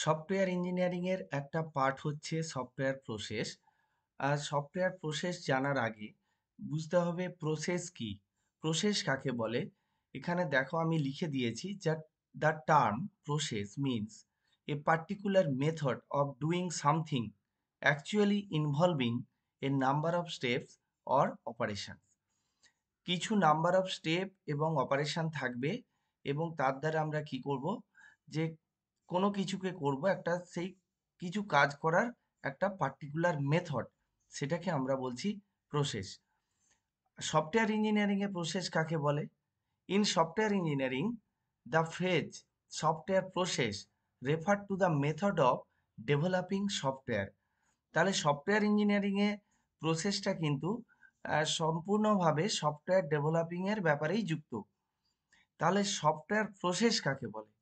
Software engineering এর একটা part হচ্ছে সফটওয়্যার প্রসেস। আর সফটওয়্যার প্রসেস জানার আগে বুঝতে হবে প্রসেস কি, প্রসেস কাকে বলে। এখানে দেখো আমি লিখে দিয়েছি যে the term process means a particular method of doing something actually involving A number of steps or operation. কিছু নাম্বার অফ স্টেপ এবং অপারেশন থাকবে এবং তার দ্বারা আমরা কি করব, যে কোনো কিছুকে করব একটা সেই কিছু কাজ করার একটা পার্টিকুলার মেথড, সেটাকে আমরা বলছি process. Software engineering a process কাকে বলে? In software engineering the phrase software process refer to the method of developing software. তাহলে সফটওয়্যার ইঞ্জিনিয়ারিং এ প্রসেসটা কিন্তু সম্পূর্ণভাবে সফটওয়্যার ডেভেলপিং এর ব্যাপারেই যুক্ত। তাহলে সফটওয়্যার প্রসেস কাকে বলে?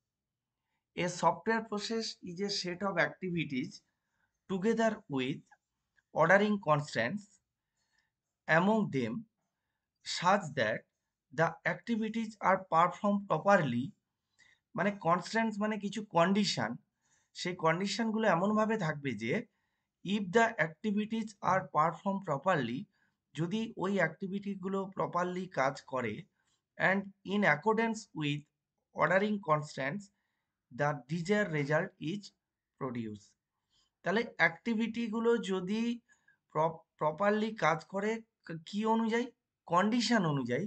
A software process is a set of activities together with ordering constants among them such that the activities are performed properly। মানে কনস্ট্যান্টস মানে কিছু কন্ডিশন, সেই কন্ডিশনগুলো এমনভাবে থাকবে যে if the activities are perform properly, যদি ওই অ্যাক্টিভিটিগুলো প্রপারলি কাজ করে, and in accordance with ordering constants the desire result is produce. তাহলে অ্যাক্টিভিটিগুলো যদি প্রপারলি কাজ করে কি অনুযায়ী, কন্ডিশন অনুযায়ী,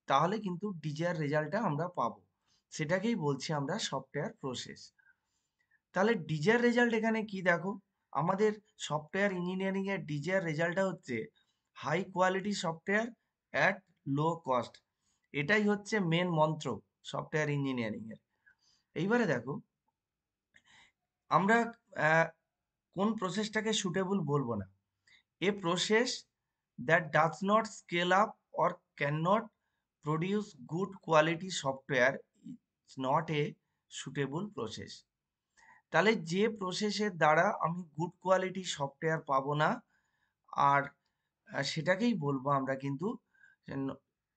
তাহলে কিন্তু ডিজায়ার রেজাল্টটা আমরা পাবো। সেটাকেই বলছি আমরা সফটওয়্যার প্রসেস। তাহলে ডিজায়ার রেজাল্ট এখানে কি দেখো, আমাদের সফটওয়্যার ইঞ্জিনিয়ারিং এর ডিজায়ার রেজাল্টটা হচ্ছে high quality software at low cost. এটাই হচ্ছে মেন মন্ত্র সফটওয়্যার ইঞ্জিনিয়ারিং এর। এইবারে দেখো আমরা কোন প্রসেসটাকে সুটেবল বলবো না। A process that does not scale up or can not produce good quality software is not a suitable process. তাহলে যে প্রসেসের দ্বারা আমি গুড কোয়ালিটি সফটওয়্যার পাবো না, আর সেটাকেই বলবো আমরা কিন্তু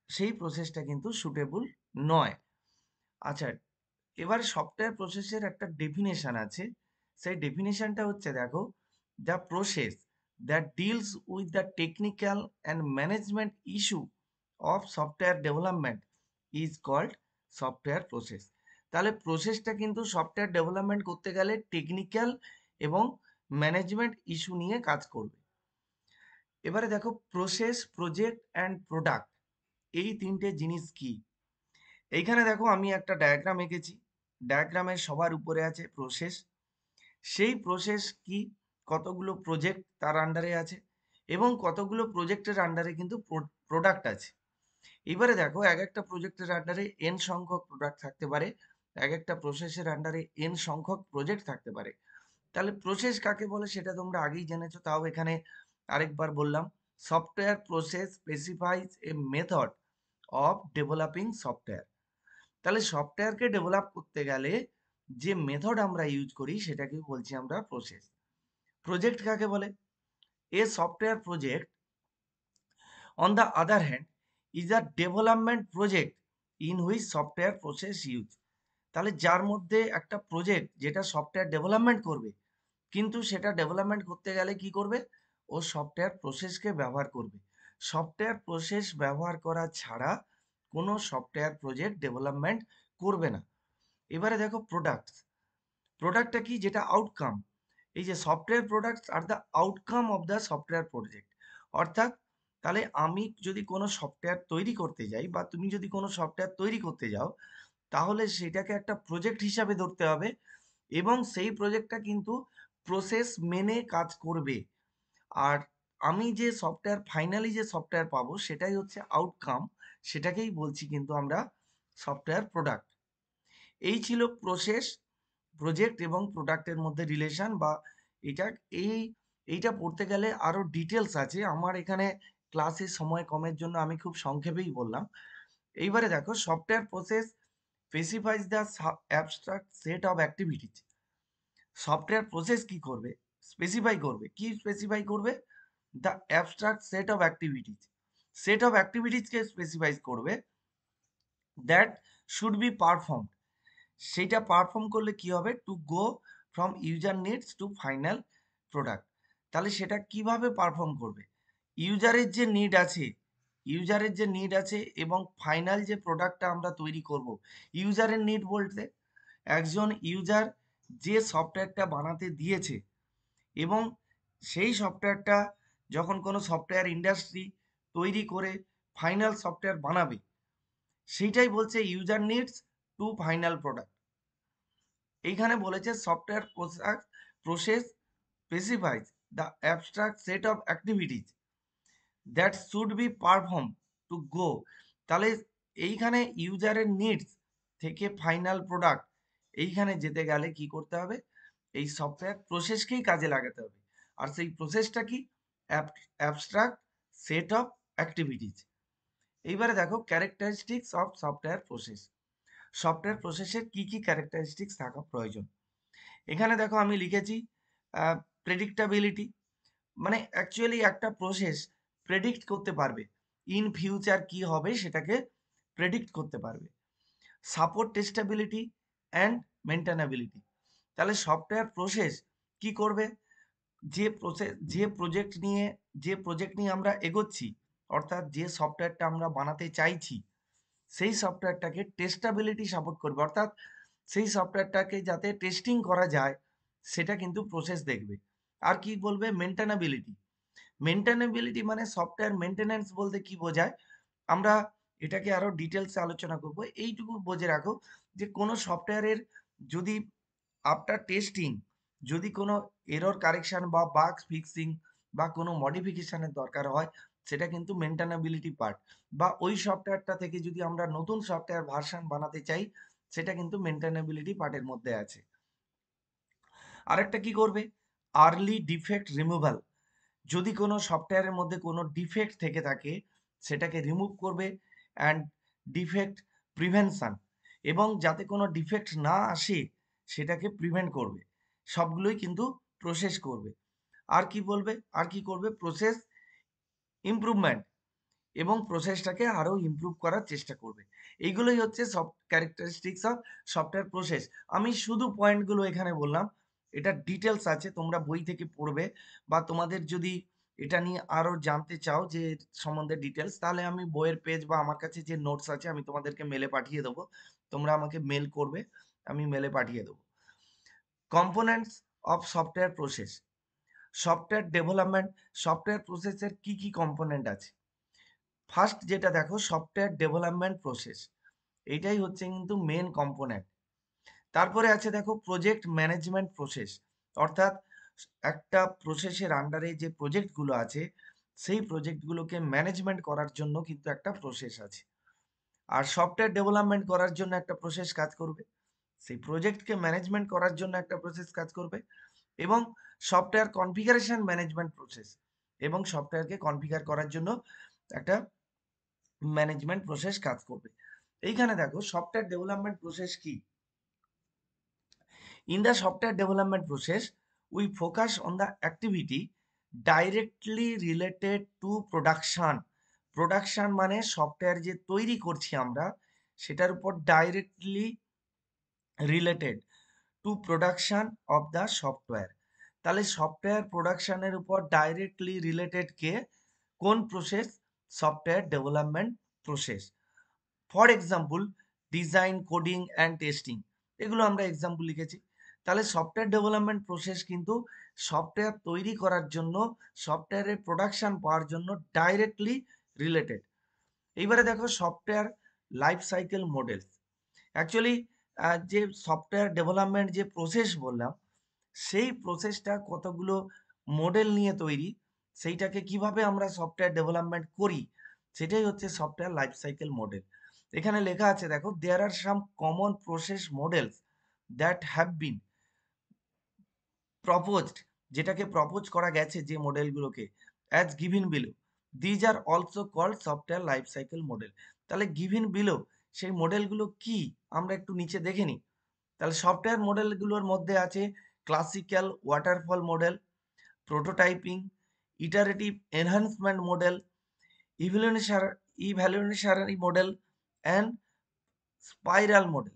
সেই প্রসেসটা কিন্তু সুটেবল নয়। আচ্ছা, এবার সফটওয়্যার প্রসেসের একটা ডেফিনেশন আছে। সেই ডেফিনেশনটা হচ্ছে দেখো, the process that deals with the technical and management issue of software development is called software process. তাহলে প্রসেসটা কিন্তু সফটওয়্যার ডেভেলপমেন্ট করতে গেলে টেকনিক্যাল এবং ম্যানেজমেন্ট ইস্যু নিয়ে কাজ করবে। এবারে দেখো প্রসেস, প্রজেক্ট অ্যান্ড প্রোডাক্ট, এই তিনটে জিনিস কি। এইখানে দেখো আমি একটা ডায়াগ্রাম এঁকেছি। ডায়াগ্রামের সবার উপরে আছে প্রসেস। সেই প্রসেস কি, কতগুলো প্রজেক্ট তার আন্ডারে আছে এবং কতগুলো প্রজেক্টের আন্ডারে কিন্তু প্রোডাক্ট আছে। এবারে দেখো এক একটা প্রজেক্টের আন্ডারে এন সংখ্যক প্রোডাক্ট থাকতে পারে, এক একটা প্রসেসের আন্ডারে এন সংখ্যক প্রজেক্ট থাকতে পারে। তাহলে প্রসেস কাকে বলে সেটা তোমরা আগেই জেনেছো, তাও এখানে আরেকবার বললাম। Software process specifies a method of developing software. তাহলে সফটওয়্যারকে ডেভেলপ করতে গেলে যে মেথড আমরা ইউজ করি সেটাকে বলছি আমরা প্রসেস। প্রজেক্ট কাকে বলে? A software project on the other hand is a development project in which software process use. তাহলে যার মধ্যে একটা প্রজেক্ট যেটা সফটওয়্যার ডেভেলপমেন্ট করবে, কিন্তু সেটা ডেভেলপমেন্ট করতে গেলে কি করবে, ও সফটওয়্যার প্রসেসকে ব্যবহার করবে। সফটওয়্যার প্রসেস ব্যবহার করা ছাড়া কোনো সফটওয়্যার প্রজেক্ট ডেভেলপমেন্ট করবে না। এবারে দেখো প্রোডাক্টস, প্রোডাক্টটা কি, যেটা আউটকাম। এই যে software products are the outcome of the software project. অর্থাৎ তাহলে আমি যদি কোনো সফটওয়্যার তৈরি করতে যাই বা তুমি যদি কোনো সফটওয়্যার তৈরি করতে যাও, তাহলে সেটাকে একটা প্রজেক্ট হিসাবে ধরতে হবে এবং সেই প্রজেক্টটা কিন্তু প্রসেস মেনে কাজ করবে। আর আমি যে সফটওয়্যার ফাইনালি যে সফটওয়্যার পাবো সেটাই হচ্ছে আউটকাম, সেটাকেই বলছি কিন্তু আমরা সফটওয়্যার প্রোডাক্ট। এই ছিল প্রসেস, প্রজেক্ট এবং প্রোডাক্টের মধ্যে রিলেশন বা এটা এই এইটা পড়তে গেলে আরো ডিটেলস আছে। আমার এখানে ক্লাসের সময় কমের জন্য আমি খুব সংক্ষেপেই বললাম। এইবারে দেখো software process specifies the abstract set of activities. Software process কি করবে, স্পেসিফাই করবে, কি স্পেসিফাই করবে, the abstract set of activities. Set of অ্যাক্টিভিটিজকে স্পেসিফাই করবে দ্যাট শুড বি পারফর্ম। সেইটা পারফর্ম করলে কি হবে, to go from user needs to final product. তাহলে সেটা কিভাবে পারফর্ম করবে? ইউজারের যে নিড আছে, এবং ফাইনাল যে প্রোডাক্টটা আমরা তৈরি করব, ইউজারের নিড বলতে একজন ইউজার যে সফটওয়্যারটা বানাতে দিয়েছে এবং সেই সফটওয়্যারটা যখন কোনো সফটওয়্যার ইন্ডাস্ট্রি তৈরি করে ফাইনাল সফটওয়্যার বানাবে, সেইটাই বলছে user needs to final product. এইখানে বলেছে software process specifies the abstract set of activities that should be perform to go. তাহলে এইখানে ইউজারের নিডস থেকে ফাইনাল প্রোডাক্ট, এইখানে যেতে গেলে কি করতে হবে? এই সফটওয়্যার প্রসেসকেই কাজে লাগাতে হবে। আর সেই প্রসেসটা কি? Abstract set of activities. এইবারে দেখো characteristics of software process. Software প্রসেসের কি কি ক্যারেক্টারিস্টিক্স থাকা প্রয়োজন? এখানে দেখো আমি লিখেছি প্রেডিক্টাবিলিটি, মানে অ্যাকচুয়ালি একটা প্রসেস প্রেডিক্ট করতে পারবে, ইন ফিউচার কি হবে সেটাকে প্রেডিক্ট করতে পারবে। Support testability and maintainability. তাহলে সফটওয়্যার প্রসেস কি করবে? যে প্রজেক্ট নিয়ে আমরা এগোচ্ছি, অর্থাৎ যে সফটওয়্যারটা আমরা বানাতে চাইছি, সেই সফটওয়্যারটাকে টেস্টাবিলিটি সাপোর্ট করবে, অর্থাৎ সেই সফটওয়্যারটাকে যাতে টেস্টিং করা যায় সেটা কিন্তু প্রসেস দেখবে। আর কি বলবে? মেনটেনেবিলিটি। মেনটেনেবিলিটি মানে সফটওয়্যার মেনটেন্যান্স বলতে কি বোঝায়? আমরা এটাকে আরো ডিটেলসে আলোচনা করব। এইটুকু বুঝে রাখো যে কোনো সফটওয়্যারের যদি আফটার টেস্টিং যদি কোনো এরর কারেকশন বা বাগ ফিক্সিং বা কোনো মডিফিকেশনের দরকার হয়, সেটা কিন্তু মেনটেনেবিলিটি পার্ট। বা ওই সফটওয়্যারটা থেকে যদি আমরা নতুন সফটওয়্যার ভার্সন বানাতে চাই, সেটা কিন্তু মেনটেনেবিলিটি পার্টের মধ্যে আছে। আরেকটা কি করবে? Early defect removal. যদি কোনো সফটওয়্যারের মধ্যে কোনো ডিফেক্ট থেকে থাকে, সেটাকে রিমুভ করবে। অ্যান্ড ডিফেক্ট প্রিভেনশন, এবং যাতে কোনো ডিফেক্ট না আসে সেটাকে প্রিভেন্ট করবে। সবগুলোই কিন্তু প্রসেস করবে। আর কি বলবে? আর কি করবে? প্রসেস ইমপ্রুভমেন্ট, এবং প্রসেসটাকে আরও ইমপ্রুভ করার চেষ্টা করবে। এইগুলোই হচ্ছে সব ক্যারেক্টারিস্টিক্স অফ সফটওয়্যার প্রসেস। আমি শুধু পয়েন্টগুলো এখানে বললাম, এটা ডিটেলস আছে, তোমরা বই থেকে পড়বে। বা তোমাদের যদি এটা নিয়ে আরও জানতে চাও যে এর সম্বন্ধে ডিটেলস, তাহলে আমি বইয়ের পেজ বা আমার কাছে যে নোটস আছে আমি তোমাদেরকে মেলে পাঠিয়ে দেবো। তোমরা আমাকে মেল করবে, আমি মেলে পাঠিয়ে দেবো। Components of software process. Software development, software প্রসেসের কি কি কম্পোনেন্ট আছে? ফার্স্ট যেটা দেখো, সফটওয়্যার ডেভেলপমেন্ট প্রসেস, এইটাই হচ্ছে কিন্তু মেন কম্পোনেন্ট। তারপরে আছে দেখো প্রজেক্ট ম্যানেজমেন্ট প্রসেস, অর্থাৎ একটা প্রসেসের আন্ডারে যে প্রজেক্টগুলো আছে সেই প্রজেক্টগুলোকে ম্যানেজমেন্ট করার জন্য কিন্তু একটা প্রসেস আছে। আর সফটওয়্যার ডেভেলপমেন্ট করার জন্য একটা প্রসেস কাজ করবে, সেই প্রজেক্টকে ম্যানেজমেন্ট করার জন্য একটা প্রসেস কাজ করবে। এবং সফটওয়্যার কনফিগারেশন ম্যানেজমেন্ট প্রসেস, এবং সফটওয়্যারকে কনফিগার করার জন্য একটা ম্যানেজমেন্ট প্রসেস কাজ করবে। এইখানে দেখো সফটওয়্যার ডেভেলপমেন্ট প্রসেস কি? In the software development process we focus on the activity directly related to production. Production মানে সফটওয়্যার যে তৈরি করছি আমরা, সেটার উপর directly related to production of the software. তাহলে সফটওয়্যার প্রোডাকশনের উপর ডাইরেক্টলি রিলেটেড কে? কোন process? Software development process. For example design, coding and testing, এগুলো আমরা এক্সাম্পল লিখেছি। তাহলে সফটওয়্যার ডেভেলপমেন্ট প্রসেস কিন্তু সফটওয়্যার তৈরি করার জন্য, সফটওয়্যারের প্রোডাকশন পাওয়ার জন্য ডাইরেক্টলি রিলেটেড। এইবারে দেখো software life cycle model. Actually যে সফটওয়্যার ডেভেলপমেন্ট যে প্রসেস বললাম, সেই প্রসেসটা কতগুলো মডেল নিয়ে তৈরি, সেইটাকে কিভাবে আমরা সফটওয়্যার ডেভেলপমেন্ট করি, সেটাই হচ্ছে সফটওয়্যার লাইফ সাইকেল মডেল। এখানে লেখা আছে দেখো, there are some common process models that have been proposed, যেটাকে প্রপোজ করা গেছে যে মডেলগুলোকে, as given below, these are also called software life cycle model. তাহলে গিভিন বিলো সেই মডেলগুলো কি আমরা একটু নিচে দেখে নিই। তাহলে সফটওয়্যার মডেলগুলোর মধ্যে আছে classical waterfall model, prototyping, iterative enhancement model, evolutionary model and spiral model.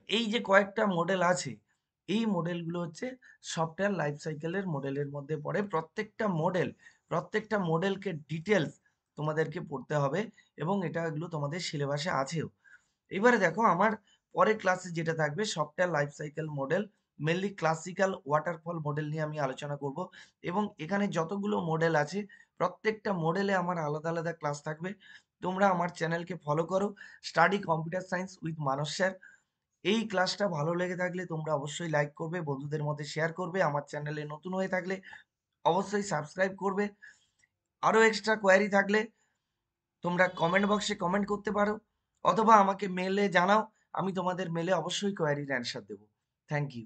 এই যে কয়েকটা মডেল আছে, এই মডেলগুলো হচ্ছে সফটওয়্যার লাইফ সাইকেলের মডেলের মধ্যে পড়ে। প্রত্যেকটা মডেলকে ডিটেলস তোমাদেরকে পড়তে হবে এবং এগুলো তোমাদের সিলেবাসে আছেও। এবারে দেখো আমার পরের ক্লাসে যেটা থাকবে software life cycle model, mainly classical waterfall model নিয়ে আমি আলোচনা করব এবং এখানে যতগুলো মডেল আছে প্রত্যেকটা মডেলে আমার আলাদা আলাদা ক্লাস থাকবে। তোমরা আমার চ্যানেলকে ফলো করো, study computer science with Manas sir. এই ক্লাসটা ভালো লেগে থাকলে তোমরা অবশ্যই লাইক করবে, বন্ধুদের মধ্যে শেয়ার করবে। আমার চ্যানেলে নতুন হয়ে থাকলে অবশ্যই সাবস্ক্রাইব করবে। আরও এক্সট্রা কোয়ারি থাকলে তোমরা কমেন্ট বক্সে কমেন্ট করতে পারো অথবা আমাকে মেলে জানাও। আমি তোমাদের মেলে অবশ্যই কোয়ারির অ্যান্সার দেবো। Thank you.